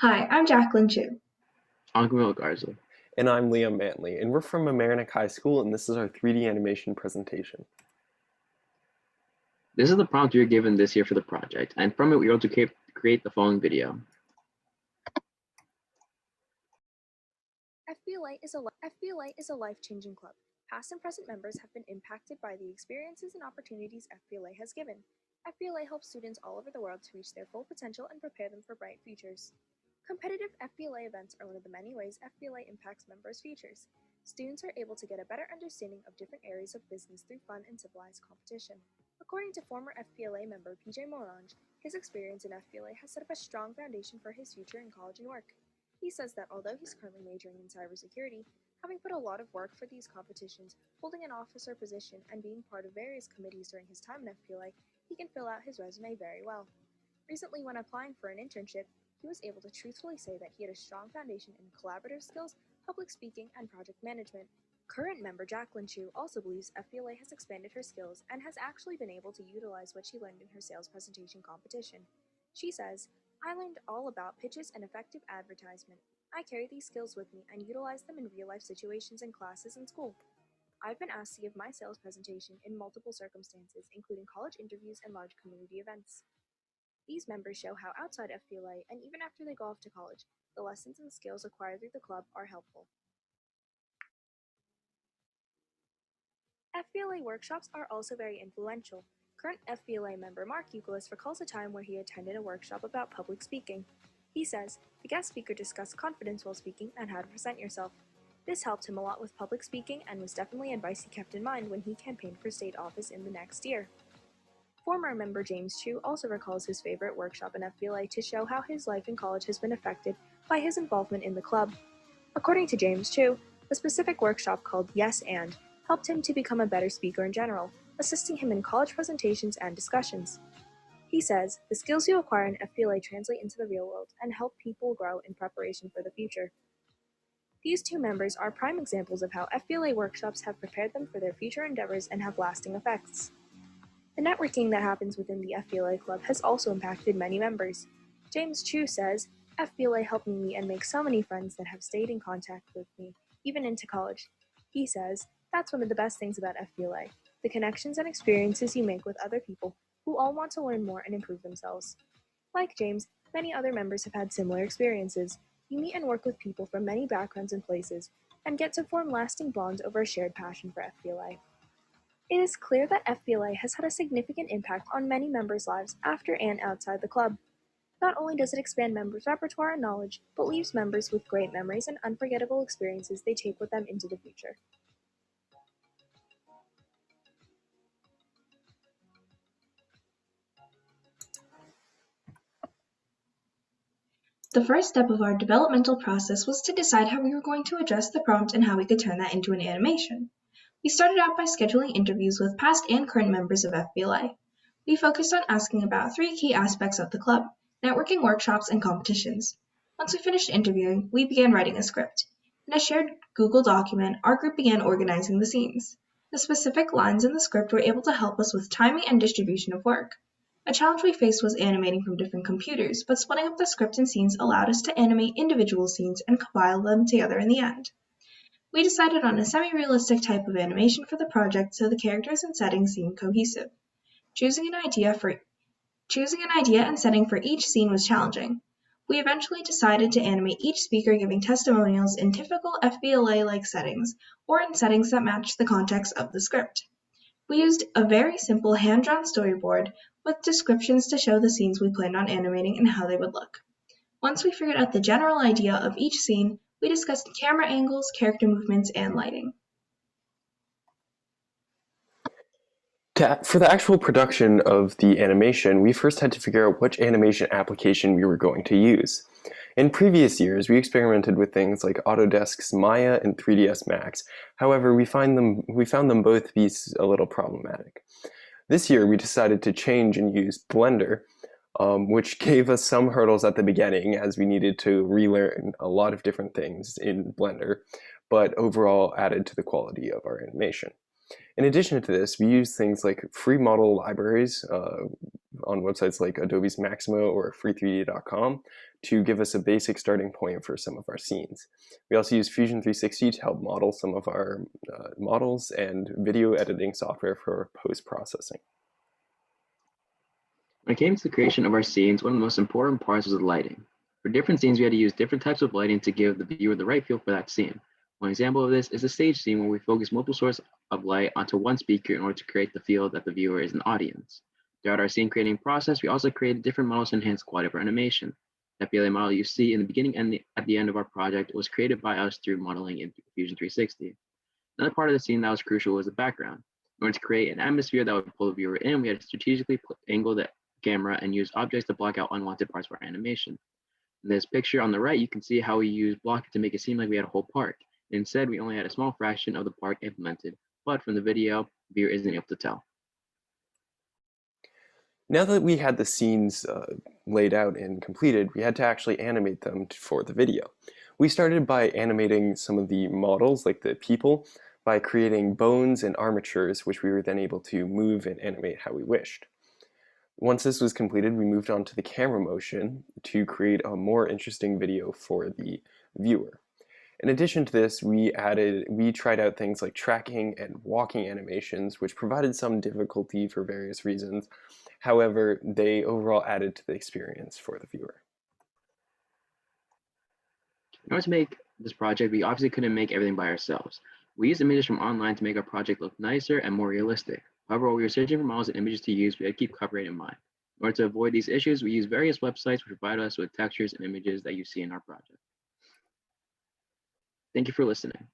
Hi, I'm Jacqueline Chiu. I'm Camilo Garza. And I'm Liam Manley, and we're from Mamaroneck High School, and this is our 3D animation presentation. This is the prompt we were given this year for the project, and from it we were able to create the following video. FBLA is a life-changing club. Past and present members have been impacted by the experiences and opportunities FBLA has given. FBLA helps students all over the world to reach their full potential and prepare them for bright futures. Competitive FBLA events are one of the many ways FBLA impacts members' futures. Students are able to get a better understanding of different areas of business through fun and civilized competition. According to former FBLA member PJ Morange, his experience in FBLA has set up a strong foundation for his future in college and work. He says that although he's currently majoring in cybersecurity, having put a lot of work for these competitions, holding an officer position, and being part of various committees during his time in FBLA, he can fill out his resume very well. Recently, when applying for an internship, he was able to truthfully say that he had a strong foundation in collaborative skills, public speaking, and project management. Current member Jacqueline Chiu also believes FBLA has expanded her skills and has actually been able to utilize what she learned in her sales presentation competition. She says, "I learned all about pitches and effective advertisement. I carry these skills with me and utilize them in real-life situations in classes and school. I've been asked to give my sales presentation in multiple circumstances, including college interviews and large community events." These members show how outside FBLA, and even after they go off to college, the lessons and skills acquired through the club are helpful. FBLA workshops are also very influential. Current FBLA member Mark Euclid recalls a time where he attended a workshop about public speaking. He says, the guest speaker discussed confidence while speaking and how to present yourself. This helped him a lot with public speaking and was definitely advice he kept in mind when he campaigned for state office in the next year. Former member James Chiu also recalls his favorite workshop in FBLA to show how his life in college has been affected by his involvement in the club. According to James Chiu, a specific workshop called Yes and helped him to become a better speaker in general, assisting him in college presentations and discussions. He says, the skills you acquire in FBLA translate into the real world and help people grow in preparation for the future. These two members are prime examples of how FBLA workshops have prepared them for their future endeavors and have lasting effects. The networking that happens within the FBLA club has also impacted many members. James Chiu says, FBLA helped me meet and make so many friends that have stayed in contact with me, even into college. He says, that's one of the best things about FBLA, the connections and experiences you make with other people who all want to learn more and improve themselves. Like James, many other members have had similar experiences. You meet and work with people from many backgrounds and places, and get to form lasting bonds over a shared passion for FBLA. It is clear that FBLA has had a significant impact on many members' lives after and outside the club. Not only does it expand members' repertoire and knowledge, but leaves members with great memories and unforgettable experiences they take with them into the future. The first step of our developmental process was to decide how we were going to address the prompt and how we could turn that into an animation. We started out by scheduling interviews with past and current members of FBLA. We focused on asking about three key aspects of the club: networking, workshops, and competitions. Once we finished interviewing, we began writing a script. In a shared Google document, our group began organizing the scenes. The specific lines in the script were able to help us with timing and distribution of work. A challenge we faced was animating from different computers, but splitting up the script and scenes allowed us to animate individual scenes and compile them together in the end. We decided on a semi-realistic type of animation for the project so the characters and settings seemed cohesive. Choosing an idea and setting for each scene was challenging. We eventually decided to animate each speaker giving testimonials in typical FBLA-like settings, or in settings that matched the context of the script. We used a very simple hand-drawn storyboard with descriptions to show the scenes we planned on animating and how they would look. Once we figured out the general idea of each scene, we discussed camera angles, character movements, and lighting. For the actual production of the animation, we first had to figure out which animation application we were going to use. In previous years, we experimented with things like Autodesk's Maya and 3ds Max. However, we found them both to be a little problematic. This year, we decided to change and use Blender, which gave us some hurdles at the beginning as we needed to relearn a lot of different things in Blender, but overall added to the quality of our animation. In addition to this, we use things like free model libraries on websites like Adobe's Maximo or free3d.com to give us a basic starting point for some of our scenes. We also use Fusion 360 to help model some of our models and video editing software for post-processing. When it came to the creation of our scenes, one of the most important parts was the lighting. For different scenes, we had to use different types of lighting to give the viewer the right feel for that scene. One example of this is a stage scene where we focus multiple sources of light onto one speaker in order to create the feel that the viewer is an audience. Throughout our scene creating process, we also created different models to enhance the quality of our animation. The FBLA model you see in the beginning and at the end of our project was created by us through modeling in Fusion 360. Another part of the scene that was crucial was the background. In order to create an atmosphere that would pull the viewer in, we had to strategically angle the camera and use objects to block out unwanted parts of our animation. In this picture on the right, you can see how we used blocking to make it seem like we had a whole park. Instead, we only had a small fraction of the park implemented, but from the video, the viewer isn't able to tell. Now that we had the scenes laid out and completed, we had to actually animate them for the video. We started by animating some of the models, like the people, by creating bones and armatures, which we were then able to move and animate how we wished. Once this was completed, we moved on to the camera motion to create a more interesting video for the viewer. In addition to this, we tried out things like tracking and walking animations, which provided some difficulty for various reasons. However, they overall added to the experience for the viewer. In order to make this project, we obviously couldn't make everything by ourselves. We used images from online to make our project look nicer and more realistic. However, while we were searching for models and images to use, we had to keep copyright in mind. In order to avoid these issues, we used various websites which provide us with textures and images that you see in our project. Thank you for listening.